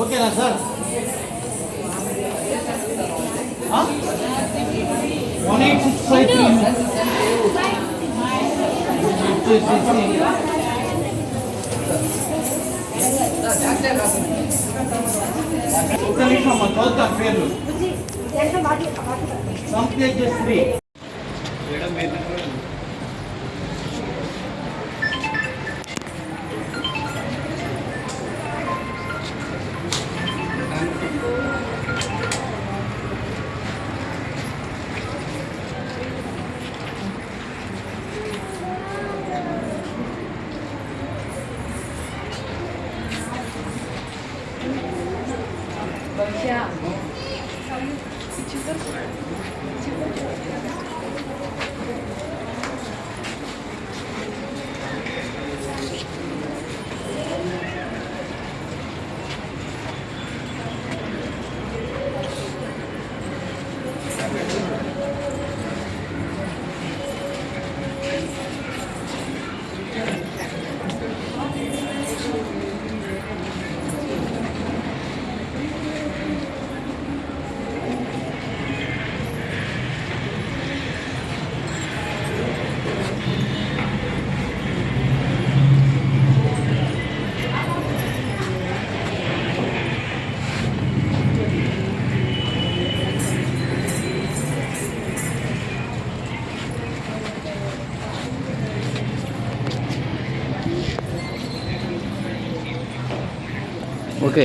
ఓకేనా సార్? 1863. ఒక నిమిషం అమ్మ, చదువుతాను పేర్లు. సంతేజశ్రీ, ఓకే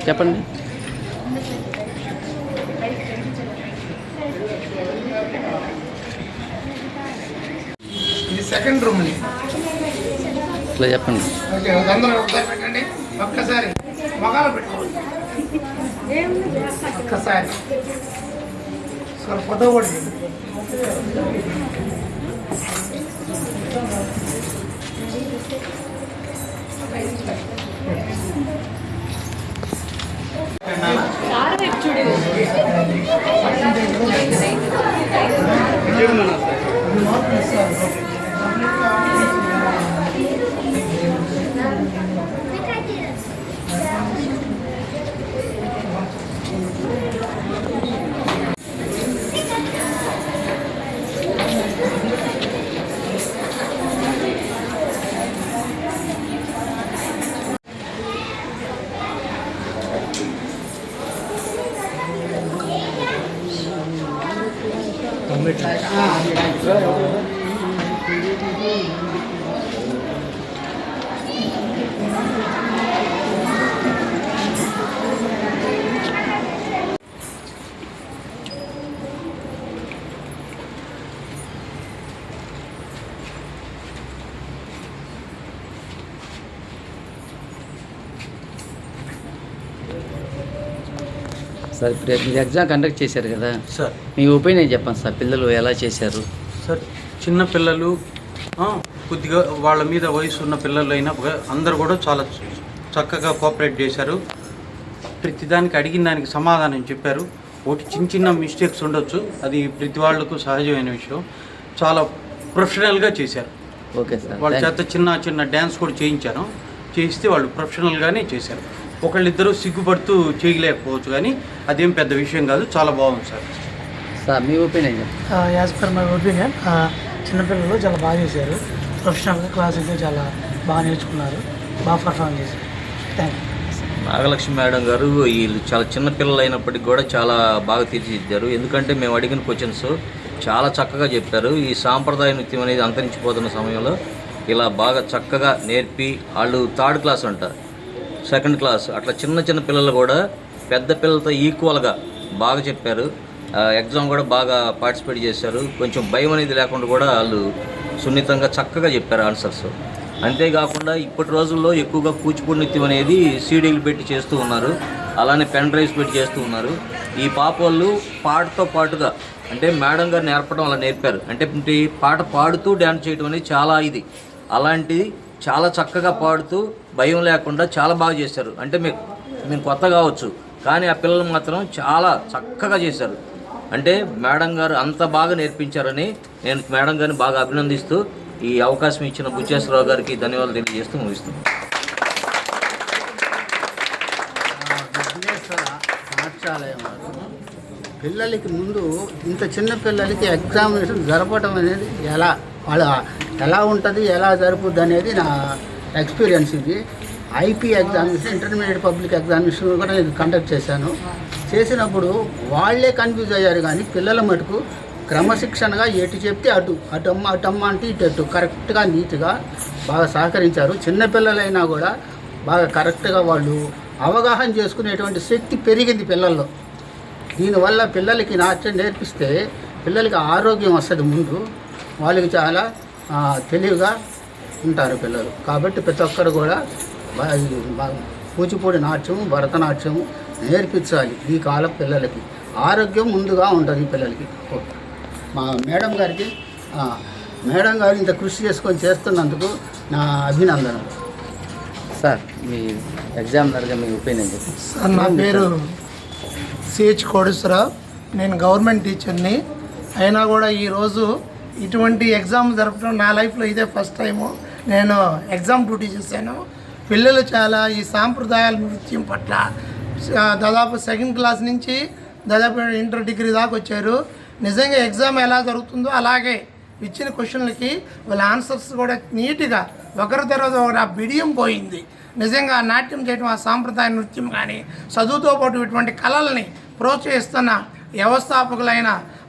చెప్పండి. ఇది సెకండ్ రూమ్ అండి. ఇట్లా చెప్పండి. ఓకే, అందరూ ఒకసారి పెట్టండి. ఒక్కసారి మొగాలు పెట్టుకోండి. ఒక్కసారి ఫోటో కూడా సార్, ఇప్పుడు మీరు ఎగ్జామ్ కండక్ట్ చేశారు కదా సార్, మీ ఒపీనియన్ చెప్పండి సార్. పిల్లలు ఎలా చేశారు సార్? చిన్న పిల్లలు కొద్దిగా వాళ్ళ మీద వయసు ఉన్న పిల్లలు అయినా అందరు కూడా చాలా చక్కగా కోఆపరేట్ చేశారు. ప్రతిదానికి అడిగిన దానికి సమాధానం చెప్పారు. ఒకటి చిన్న చిన్న మిస్టేక్స్ ఉండొచ్చు, అది ప్రతి వాళ్ళకు సహజమైన విషయం. చాలా ప్రొఫెషనల్గా చేశారు. Okay sir. వాళ్ళ చేత చిన్న చిన్న డ్యాన్స్ కూడా చేయించాను. చేయిస్తే వాళ్ళు ప్రొఫెషనల్గానే చేశారు. ఒకళ్ళిద్దరూ సిగ్గుపడుతూ చేయలేకపోవచ్చు, కానీ అదేం పెద్ద విషయం కాదు. చాలా బాగుంది సార్. సార్, మీ ఒపీనియన్ చెప్పండి. యాజ్ పర్ మై ఒపీనియన్, చిన్నపిల్లలు చాలా బాగా చేశారు. ప్రొఫెషనల్గా క్లాసెస్ చాలా బాగా నేర్చుకున్నారు, బాగా పర్ఫార్మ్ చేశారు. Thank you. నాగలక్ష్మి మేడం గారు వీళ్ళు చాలా చిన్న పిల్లలు అయినప్పటికీ కూడా చాలా బాగా తీర్చిదిద్దారు. ఎందుకంటే మేము అడిగిన క్వశ్చన్స్ చాలా చక్కగా చెప్పారు. ఈ సాంప్రదాయ నృత్యం అనేది అంతరించిపోతున్న సమయంలో ఇలా బాగా చక్కగా నేర్పి, వాళ్ళు థర్డ్ క్లాస్ అంట, సెకండ్ క్లాస్ అట్లా చిన్న చిన్న పిల్లలు కూడా పెద్ద పిల్లలతో ఈక్వల్గా బాగా చెప్పారు. ఎగ్జామ్ కూడా బాగా పార్టిసిపేట్ చేశారు. కొంచెం భయం అనేది లేకుండా కూడా వాళ్ళు సున్నితంగా చక్కగా చెప్పారు ఆన్సర్స్. అంతేకాకుండా ఇప్పటి రోజుల్లో ఎక్కువగా కూచిపూడి నృత్యం అనేది సీడీలు పెట్టి చేస్తూ ఉన్నారు, అలానే పెన్ డ్రైవ్స్ పెట్టి చేస్తూ ఉన్నారు. ఈ పాప వాళ్ళు పాటతో పాటుగా, అంటే మేడం గారు నేర్పడం అలా నేర్పారు. అంటే పాట పాడుతూ డ్యాన్స్ చేయడం అనేది చాలా ఇది. అలాంటిది చాలా చక్కగా పాడుతూ భయం లేకుండా చాలా బాగా చేశారు. అంటే మీరు కొత్త కావచ్చు, కానీ ఆ పిల్లలు మాత్రం చాలా చక్కగా చేశారు. అంటే మేడం గారు అంత బాగా నేర్పించారని నేను మేడం గారిని బాగా అభినందిస్తూ ఈ అవకాశం ఇచ్చిన బుచ్చేశ్వరరావు గారికి ధన్యవాదాలు తెలియజేస్తూ ముగిస్తున్నాను. విఘ్నేశ్వర పాఠశాలయం వారు పిల్లలకి ముందు ఇంత చిన్న పిల్లలకి ఎగ్జామినేషన్ జరపడం అనేది ఎలా ఉంటుంది, ఎలా జరుపుద్ది అనేది నా ఎక్స్పీరియన్స్. ఇది IP examination, intermediate public examination కూడా నేను కండక్ట్ చేశాను. చేసినప్పుడు వాళ్ళే కన్ఫ్యూజ్ అయ్యారు, కానీ పిల్లల మటుకు క్రమశిక్షణగా ఎటు చెప్తే అటమ్మ అంటే ఇటు కరెక్ట్గా నీట్గా బాగా సహకరించారు. చిన్నపిల్లలైనా కూడా బాగా కరెక్ట్గా వాళ్ళు అవగాహన చేసుకునేటువంటి శక్తి పెరిగింది పిల్లల్లో. దీనివల్ల పిల్లలకి నాట్యం నేర్పిస్తే పిల్లలకి ఆరోగ్యం వస్తుంది, ముందు వాళ్ళకి చాలా తెలివిగా ఉంటారు పిల్లలు. కాబట్టి ప్రతి ఒక్కరు కూడా కూచిపూడి నాట్యము, భరతనాట్యము నేర్పించాలి. ఈ కాలం పిల్లలకి ఆరోగ్యం ముందుగా ఉంటుంది పిల్లలకి. మా మేడం గారు ఇంత కృషి చేసుకొని చేస్తున్నందుకు నా అభినందనలు. సార్ మీ ఎగ్జామినర్గా మీ ఒపీనియన్ చెప్పండి. సార్ నా పేరు సిహెచ్ కోడేశ్వరరావు. నేను గవర్నమెంట్ టీచర్ని. అయినా కూడా ఈరోజు ఇటువంటి ఎగ్జామ్ జరపడం నా లైఫ్లో ఇదే ఫస్ట్ టైము. నేను ఎగ్జామ్ డ్యూటీ చేశాను. పిల్లలు చాలా ఈ సాంప్రదాయాల నృత్యం పట్ల దాదాపు సెకండ్ క్లాస్ నుంచి దాదాపు ఇంటర్ డిగ్రీ దాకా వచ్చారు. నిజంగా ఎగ్జామ్ ఎలా జరుగుతుందో అలాగే ఇచ్చిన క్వశ్చన్లకి వాళ్ళ ఆన్సర్స్ కూడా నీట్గా ఒకరి తర్వాత ఒకటి ఆ బిడియం పోయింది. నిజంగా నాట్యం చేయడం, ఆ సాంప్రదాయ నృత్యం కానీ చదువుతో పాటు ఇటువంటి కళల్ని ప్రోత్సహిస్తున్న వ్యవస్థాపకులైన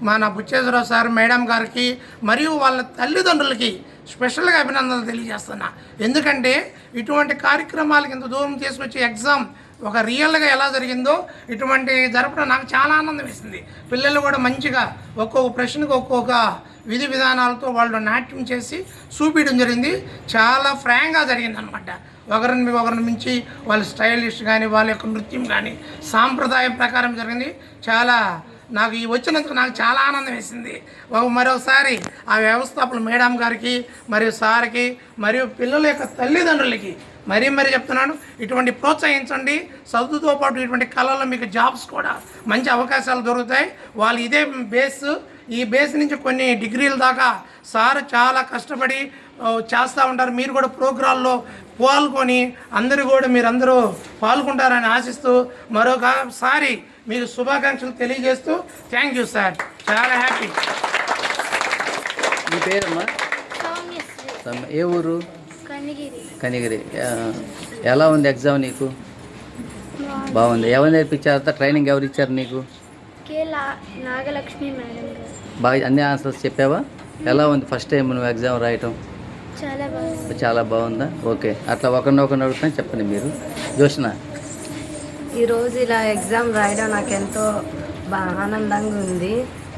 మన బుచ్చేశ్వరరావు సార్, మేడం గారికి మరియు వాళ్ళ తల్లిదండ్రులకి స్పెషల్గా అభినందనలు తెలియజేస్తున్నా. ఎందుకంటే ఇటువంటి కార్యక్రమాలకి ఇంత దూరం తీసుకొచ్చి ఎగ్జామ్ ఒక రియల్గా ఎలా జరిగిందో ఇటువంటి జరపడం నాకు చాలా ఆనందం వేసింది. పిల్లలు కూడా మంచిగా ఒక్కొక్క ప్రశ్నకు ఒక్కొక్క విధి విధానాలతో వాళ్ళు నాట్యం చేసి చూపించడం జరిగింది. చాలా ఫ్రాంక్గా జరిగింది అనమాట. ఒకరిని మించి వాళ్ళ స్టైలిష్ కానీ వాళ్ళ యొక్క నృత్యం కానీ సాంప్రదాయం ప్రకారం జరిగింది. చాలా నాకు ఈ వచ్చినందుకు నాకు చాలా ఆనందం వేసింది. మరొకసారి ఆ వ్యవస్థాపకులు మేడం గారికి మరియు సార్కి మరియు పిల్లల యొక్క తల్లిదండ్రులకి మరీ చెప్తున్నాను, ఇటువంటి ప్రోత్సహించండి. చదువుతో పాటు ఇటువంటి కళల్లో మీకు జాబ్స్ కూడా మంచి అవకాశాలు దొరుకుతాయి. వాళ్ళు ఇదే బేస్, ఈ బేస్ నుంచి కొన్ని డిగ్రీల దాకా సార్ చాలా కష్టపడి చేస్తూ ఉంటారు. మీరు కూడా ప్రోగ్రాల్లో పాల్గొని మీరందరూ పాల్గొంటారని ఆశిస్తూ మరొకసారి మీకు శుభాకాంక్షలు తెలియజేస్తూ థ్యాంక్ యూ సార్. చాలా హ్యాపీ. మీ పేరమ్మా? ఏ ఊరు? కనిగిరి. ఎలా ఉంది ఎగ్జామ్ నీకు? బాగుంది. ఎవరు నేర్పించారంతా? ట్రైనింగ్ ఎవరు ఇచ్చారు నీకు? నాగలక్ష్మి మేడం. బాగా అన్ని ఆన్సర్స్ చెప్పావా? ఎలా ఉంది ఫస్ట్ టైం నువ్వు ఎగ్జామ్ రాయటం? చాలా బాగుందా? ఓకే. అట్లా ఒకరినొకరిని అడుగుతాను, చెప్పండి మీరు. జోష్న, ఈరోజు ఇలా ఎగ్జామ్ రాయడం నాకు ఎంతో ఆనందంగా ఉంది.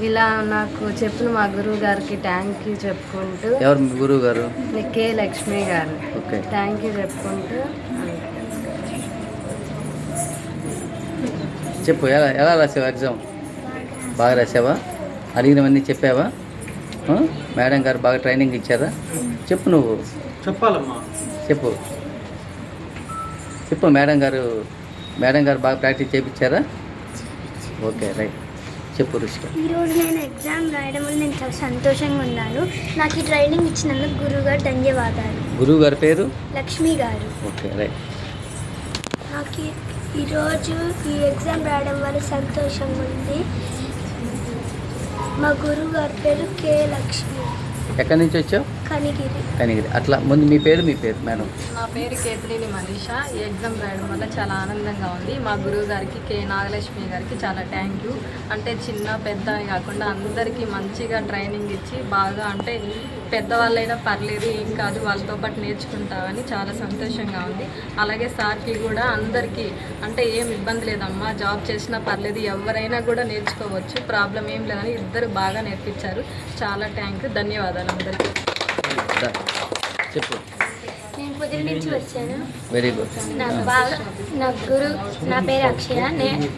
ఇలా నాకు చెప్పిన మా గురువు గారికి థ్యాంక్ యూ చెప్పుకుంటూ. ఎవరు మీ గురువు గారు? కే లక్ష్మి గారు. ఓకే, థ్యాంక్ యూ చెప్పుకుంటూ. చెప్పు, ఎలా రాసావు ఎగ్జామ్? బాగా రాసావా? అడిగినవన్నీ చెప్పావా? మేడం గారు బాగా ట్రైనింగ్ ఇచ్చారా? చెప్పు, నువ్వు చెప్పాలమ్మా. చెప్పు. మేడం గారు బాగా ప్రాక్టీస్ చేయించారా? Okay, right. చెప్పు రుషిక. ఈరోజు నేను ఎగ్జామ్ రాయడం వల్ల నేను చాలా సంతోషంగా ఉన్నాను. నాకు ఈ ట్రైనింగ్ ఇచ్చినందుకు గురువు గారు ధన్యవాదాలు. గురువు గారి పేరు? లక్ష్మి గారు. Okay, right. నాకు ఈరోజు ఈ ఎగ్జామ్ రాయడం వల్ల సంతోషంగా ఉంది. మా గురువు గారి పేరు కే లక్ష్మి. ఎక్కడి నుంచి వచ్చావు? కనిగిరి. అట్లా ముందు మీ పేరు మేడం? నా పేరు కేతలిని మనీషా. ఈ ఎగ్జామ్ రాయడం వల్ల చాలా ఆనందంగా ఉంది. మా గురువు గారికి కే నాగలక్ష్మి గారికి చాలా థ్యాంక్ యూ. అంటే చిన్న పెద్ద అని కాకుండా అందరికీ మంచిగా ట్రైనింగ్ ఇచ్చి బాగా, అంటే పెద్దవాళ్ళైనా పర్లేదు, ఏం కాదు, వాళ్ళతో పాటు నేర్చుకుంటామని చాలా సంతోషంగా ఉంది. అలాగే సార్కి కూడా అందరికీ అంటే ఏం ఇబ్బంది లేదమ్మా, జాబ్ చేసినా పర్లేదు, ఎవరైనా కూడా నేర్చుకోవచ్చు, ప్రాబ్లం ఏం లేదని ఇద్దరు బాగా నేర్పించారు. చాలా థ్యాంక్ యూ, ధన్యవాదాలు అందరికీ. చెప్పు. నేను పొద్దున్న నుంచి వచ్చాను. Very good. నా పేరు అక్షయ.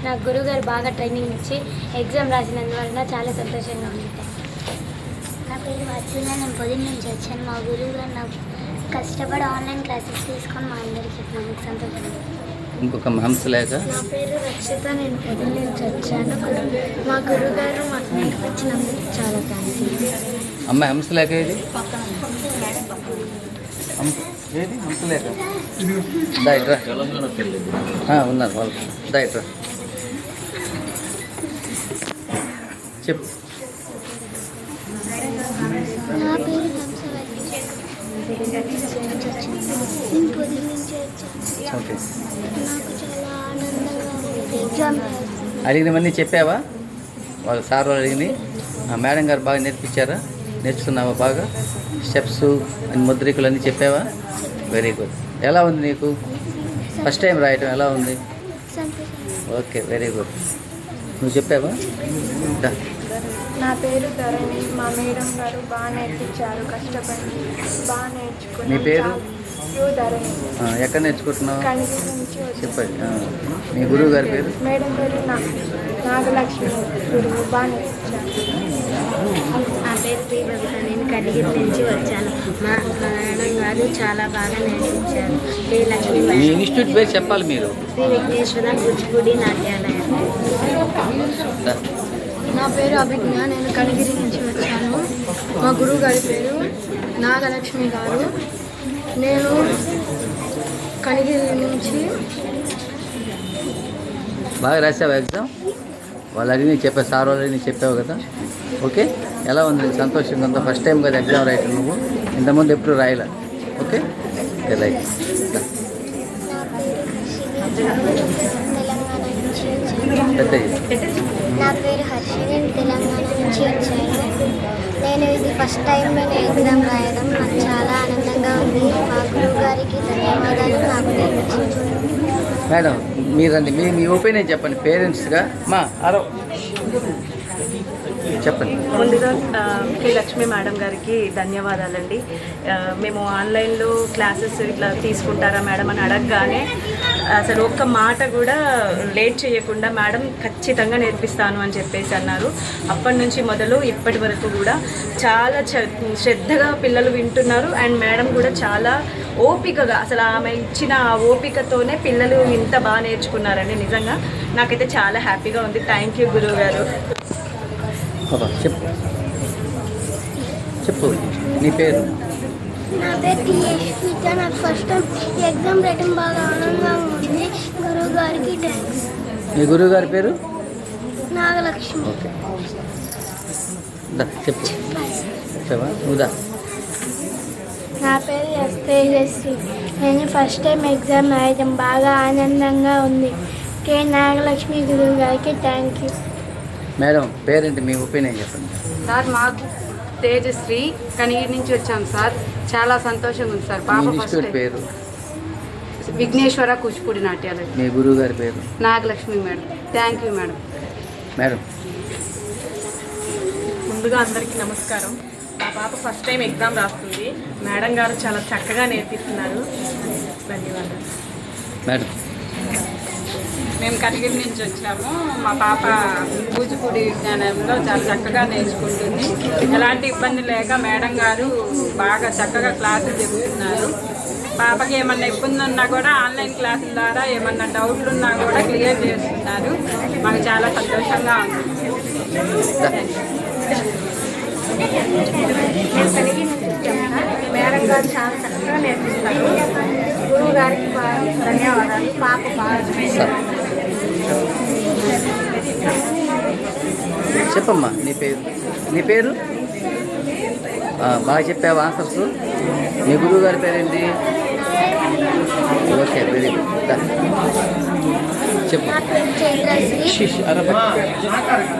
నా గురువు గారు బాగా ట్రైనింగ్ ఇచ్చి ఎగ్జామ్ రాసినందువల్ల చాలా సంతోషంగా ఉంది. నా పేరు వర్షిణ. నేను పొద్దున్న నుంచి వచ్చాను. మా గురువు గారు నాకు కష్టపడి ఆన్లైన్ క్లాసెస్ తీసుకొని మా అందరికీ చెప్పినందుకు సంతోషంగా. ఇంకొక హంసలేఖ. నా పేరు రక్షిత, నేను పొద్దున్న నుంచి వచ్చాను. మా గురుగారు మాకు నేర్పించినందుకు చాలా థ్యాంక్స్. అమ్మాయి హంసలేఖ ఏది? ఏది హంసలేఖ? దాయిట్రా ఉన్నారు వాళ్ళు. దాయిట్రా చెప్పు. నా పేరు హంసవల్లి, నేను పొద్దున్న నుంచి వచ్చాను. ఓకే. నాకు చాలా ఆనందంగా ఉంది. ఎగ్జామ్ అడిగినవన్నీ చెప్పావా? వాళ్ళ సార్ వాళ్ళు అడిగినాయి. మేడం గారు బాగా నేర్పించారా? నేర్చుకున్నావా బాగా? స్టెప్స్ అన్ని ముద్రికలు అన్నీ చెప్పావా? Very good. ఎలా ఉంది నీకు ఫస్ట్ టైం రాయటం? ఎలా ఉంది? Okay, very good. నువ్వు చెప్పావా? నా పేరు ధరణి, మా మేడం గారు బాగా నేర్పించారు, కష్టపడి బాగా నేర్చుకున్నాను. నీ పేరు? ధరణి. ఎక్కడ నేర్చుకుంటున్నావు? కనిగిరి నుంచి చెప్పండి. మీ గురువు గారి పేరు? మేడం పేరు నాగలక్ష్మి, గురువు బాగా నేర్పించారు. నా పేరు పి బబిత, నేను కనిగిరి నుంచి వచ్చాను. మా మేడం గారు చాలా బాగా నేర్పించారు. శ్రీ లక్ష్మీ మీ ఇన్స్టిట్యూట్ పేరు చెప్పాలి మీరు. శ్రీ విఘ్నేశ్వర కూచిపూడి నాట్యాలయం. నా పేరు అభిజ్ఞ, నేను కనిగిరి నుంచి వచ్చాను. మా గురువు గారి పేరు నాగలక్ష్మి గారు. నేను కనిగిరి నుంచి. బాగా రాసావా ఎగ్జామ్? వాళ్ళు అడిగి చెప్పావు, సార్ వాళ్ళు అడిగి చెప్పావు కదా. ఓకే, ఎలా ఉంది? సంతోషంగా ఉందా? ఫస్ట్ టైం కదా ఎగ్జామ్ రాయటం నువ్వు? ఇంతకుముందు ఎప్పుడు రాయలే. ఓకే, లైక్ నా పేరు హర్షి, నేను తెలంగాణ నుంచి వచ్చాను. నేను ఇది ఫస్ట్ టైం నేను ఎగ్జామ్ రాయడం, నాకు చాలా ఆనందంగా ఉంది. మా గురువు గారికి ధన్యవాదాలు. నాకు నేర్పించారు. మేడం మీరండి, మీ ఒపీనియన్ చెప్పండి పేరెంట్స్గా. మా అరో చెప్పండి. ముందుగా శ్రీ లక్ష్మీ మేడం గారికి ధన్యవాదాలండి. మేము ఆన్లైన్లో క్లాసెస్ ఇట్లా తీసుకుంటారా మేడం అని అడగగానే అసలు ఒక్క మాట కూడా లేట్ చేయకుండా మేడం ఖచ్చితంగా నేర్పిస్తాను అని చెప్పేసి అన్నారు. అప్పటి నుంచి మొదలు ఇప్పటి వరకు కూడా చాలా శ్రద్ధగా పిల్లలు వింటున్నారు. అండ్ మేడం కూడా చాలా ఓపికగా, అసలు ఆమె ఇచ్చిన ఆ ఓపికతోనే పిల్లలు ఇంత బాగా నేర్చుకున్నారండి. నిజంగా నాకైతే చాలా హ్యాపీగా ఉంది. థ్యాంక్ యూ గురువు గారు. చెప్పు చెప్పు నీ పేరు? నా పేరు టీఎస్పీక. నాకు ఫస్ట్ టైం ఎగ్జామ్ రైటింగ్ బాగా ఆనందంగా ఉంది. గురువు గారికి థ్యాంక్స్. మీ గురువు గారి పేరు? నాగలక్ష్మి. ఓకే, చెప్పు. చెప్పవా నువ్వుదా? నా పేరు ఎస్ తేజస్వి, నేను ఫస్ట్ టైం ఎగ్జామ్ రాయడం బాగా ఆనందంగా ఉంది. కే నాగలక్ష్మి గురువు గారికి థ్యాంక్ యూ. మేడం పేరేంటి? మీ ఒపీనియన్ చెప్పండి. సార్ మాకు తేజశ్రీ, కనిగిరి నుంచి వచ్చాం సార్. చాలా సంతోషంగా ఉంది సార్. పాప ఫస్ట్ పేరు? విఘ్నేశ్వర కూచిపూడి నాట్యాలయం. మీ గురువు గారి పేరు? Nagalakshmi madam. Thank you madam. Madam ముందుగా అందరికీ నమస్కారం. మా పాప ఫస్ట్ టైం ఎగ్జామ్ రాస్తుంది. మేడం గారు చాలా చక్కగా నేర్పిస్తున్నారు. ధన్యవాదాలు మేడం. మేము కనిగిరి నుంచి వచ్చాము. మా పాప కూచిపూడి విజ్ఞానంలో చాలా చక్కగా నేర్చుకుంటుంది. ఎలాంటి ఇబ్బంది లేక మేడం గారు బాగా చక్కగా క్లాసులు చెబుతున్నారు. పాపకి ఏమన్నా ఇబ్బంది ఉన్నా కూడా ఆన్లైన్ క్లాసుల ద్వారా ఏమన్నా డౌట్లు ఉన్నా కూడా క్లియర్ చేస్తున్నారు. మాకు చాలా సంతోషంగా ఉంది. మేడం గారు చాలా చక్కగా నేర్పిస్తారు. గురువు గారికి ధన్యవాదాలు. పాప బాగా. చెప్పమ్మా నీ పేరు? నీ పేరు బాగా చెప్పావు ఆన్సర్స్. మీ గురువు గారి పేరేంటి? Okay, very good. చెప్పు.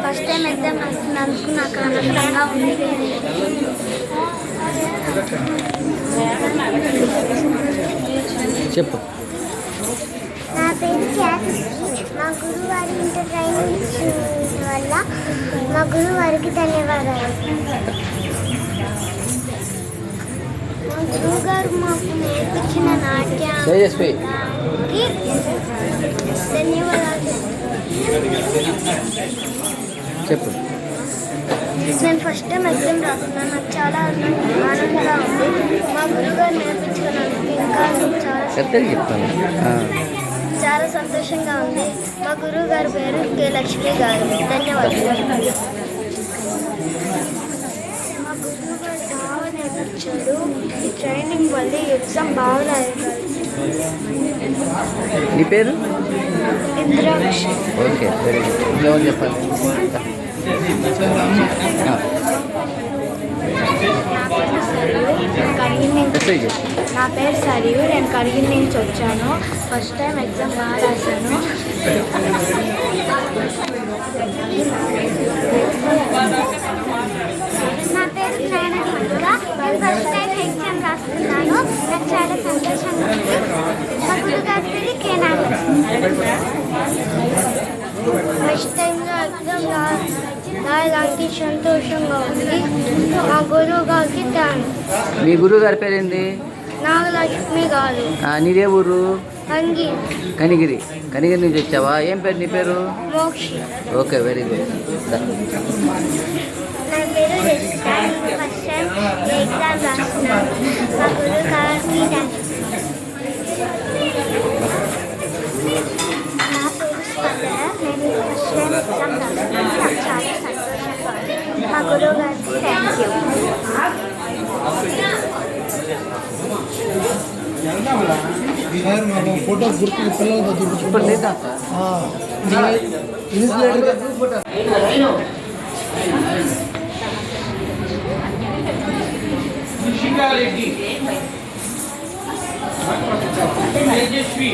ఫస్ట్ టైం ఎగ్జామ్ రాస్తున్నందుకు నాకు ఆనందంగా ఉంది. చెప్పు. నా పేరు ఖ్యాతి. మా గురువు వారి ఇంటర్ ట్రైనింగ్ ఇచ్చిన వల్ల మా గురువు వారికి ధన్యవాదాలు. మా గురువు గారు మాకు నేర్పించిన నాట్యానికి ధన్యవాదాలు. చెప్పు. నేను ఫస్ట్ టైం ఎగ్జామ్ రాస్తున్నాను. నాకు చాలా ఆనందంగా ఉంది. మా గురువు గారు నేర్పించుకున్నందుకు ఇంకా చాలా చాలా సంతోషంగా ఉంది. మా గురువు గారి పేరు కె లక్ష్మి గారు. ధన్యవాదాలు. మా గురువు గారు బాగా నేర్పించాడు. ఈ ట్రైనింగ్ వల్ల ఎగ్జామ్ బాగా రాయగలరు. నీ పేరు? ఇంద్రాక్ష. Okay, very good. ఇంకేమని చెప్పాలి? నా పేరు సరియు. నేను కరిగిరి నుంచి వచ్చాను. ఫస్ట్ టైం ఎగ్జామ్ బాగా రాశాను. నా పేరు జ్ఞానదీపిక. నేను ఫస్ట్ టైం ఎగ్జామ్ రాస్తున్నాను. నాకు చాలా సంతోషంగా ఉంది. మా గురుగారి పేరు కె నాగలక్ష్మి. ఫస్ట్ టైంలో ఎగ్జామ్ రాయడానికి సంతోషంగా ఉంది. మా గురువు గారికి థ్యాంక్స్. మీ గురువు గారి పేరేంది? నాగలక్ష్మి గారు. నీదే ఊరు? కనిగిరి. కనిగిరి నుంచి వచ్చావా? ఏం పేరు నీ పేరు? మోక్ష. Okay, very good. నా పేరు రజిత. ఫస్ట్ టైం ఎగ్జామ్ రాస్తున్నాను. మా గురువు గారికి థ్యాంక్స్. నా పేరు స్పందన. నేను ఫస్ట్ టైం ఎగ్జామ్ రాస్తున్నాను. నాకు చాలా సంతోషంగా ఉంది. మా గురువు గారికి థ్యాంక్ యూ. ఫోటో గుర్తు పిల్లలతో శిఖారెడ్డి, తేజస్వి,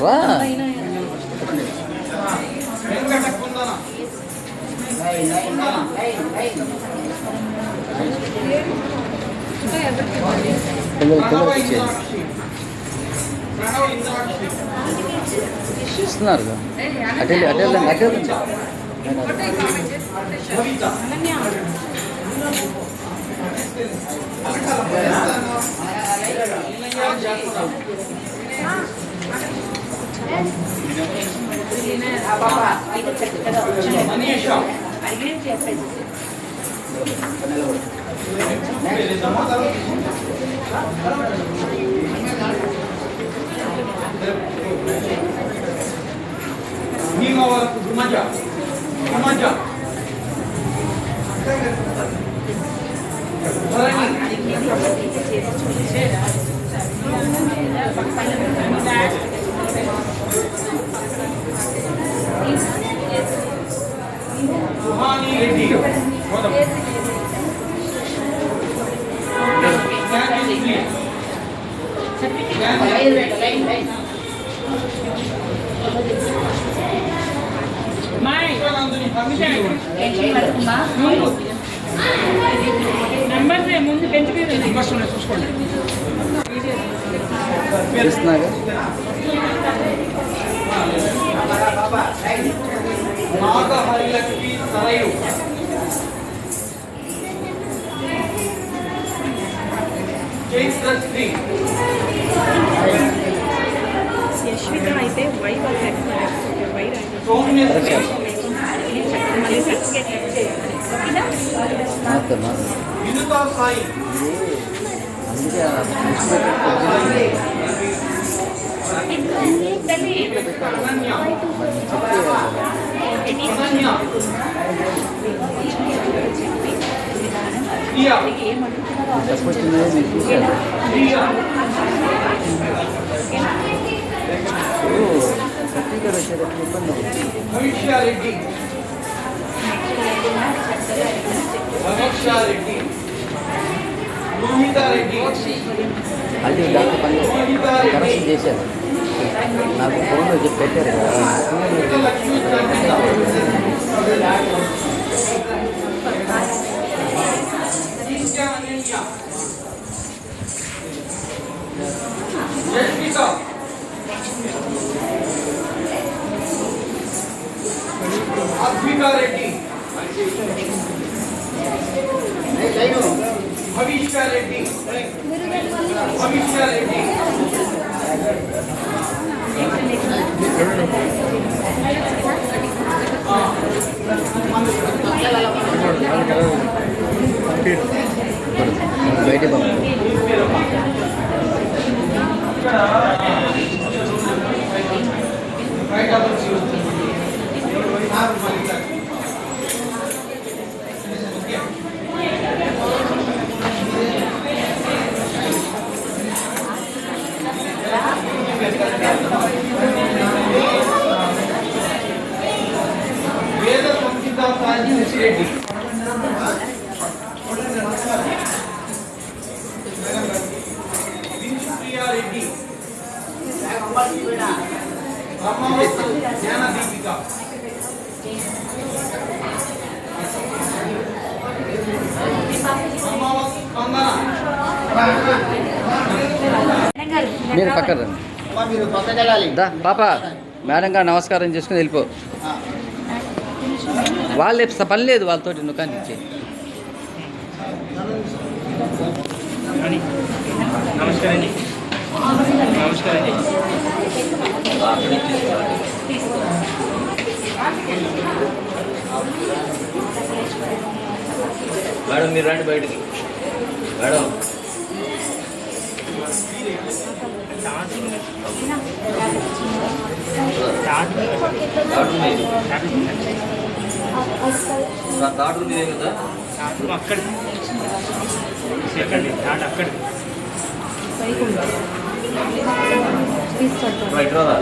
వా ఇస్తున్నారు అటే నెంబర్ ముందు బెంచ్ మీద చూసుకోండి. కృష్ణగా నాగహరిలక్ష్మి సరయు జైశ్రీ యశ్విక అయితే వై వాళ్ళు వై సౌమ్య వినుతా సాయి అందుకే అనన్య ప్రియా చెప్పొచ్చిందే నేను చూశాను. ప్రియా సర్టిఫికేట్ వచ్చేటప్పుడు ఇబ్బంది అవుతుంది. భవిష్యారెడ్డి సమీక్షారెడ్డి రోహితారెడ్డి అది డాక్టర్ పని కరెక్షన్ చేశారు. నాకు ఫోన్లో చెప్పి పెట్టారు కదా. లక్ష్మీ చంద్రిక జస్మిత అద్వికారెడ్డి భవిష్యారెడ్డి భవిష్యారెడ్డి బయట పంపు వేద సంహిత రెడ్డి విష్ణుప్రియారెడ్డి బ్రహ్మవస్తు జ్ఞాన దీపిక బ్రహ్మవస్తు స్పందన మీరు పక్కన రండి. మీరు పక్కకెళ్ళాలి. దా పాప మేడం గారు నమస్కారం చేసుకుని వెళ్ళిపో. వాళ్ళే పని లేదు వాళ్ళతోటి నువ్వు కానీ ఇచ్చే. నమస్కారం నమస్కారం మేడం మీరు రండి బయటికి. మేడం డాక్టర్ మీదే కదా అక్కడ అక్కడ రైట్ రాదా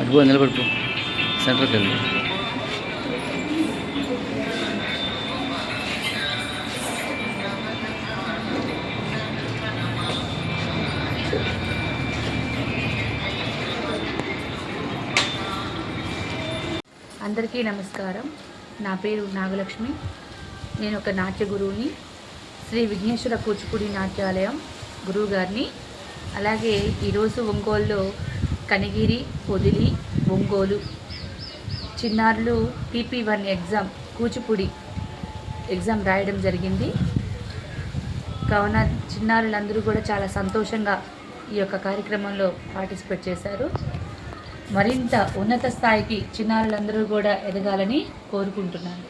అడుగు నిలబడుకో సెంటర్కి వెళ్ళి. అందరికీ నమస్కారం. నా పేరు నాగలక్ష్మి. నేను ఒక నాట్య గురువుని, శ్రీ విఘ్నేశ్వర కూచిపూడి నాట్యాలయం గురువు గారిని. అలాగే ఈరోజు ఒంగోలులో కనిగిరి, పొదిలి, ఒంగోలు చిన్నారులు PP1 ఎగ్జామ్ కూచిపూడి ఎగ్జామ్ రాయడం జరిగింది. కావున చిన్నారులందరూ కూడా చాలా సంతోషంగా ఈ యొక్క కార్యక్రమంలో పార్టిసిపేట్ చేశారు. మరింత ఉన్నత స్థాయికి చిన్నారులందరూ కూడా ఎదగాలని కోరుకుంటున్నాను.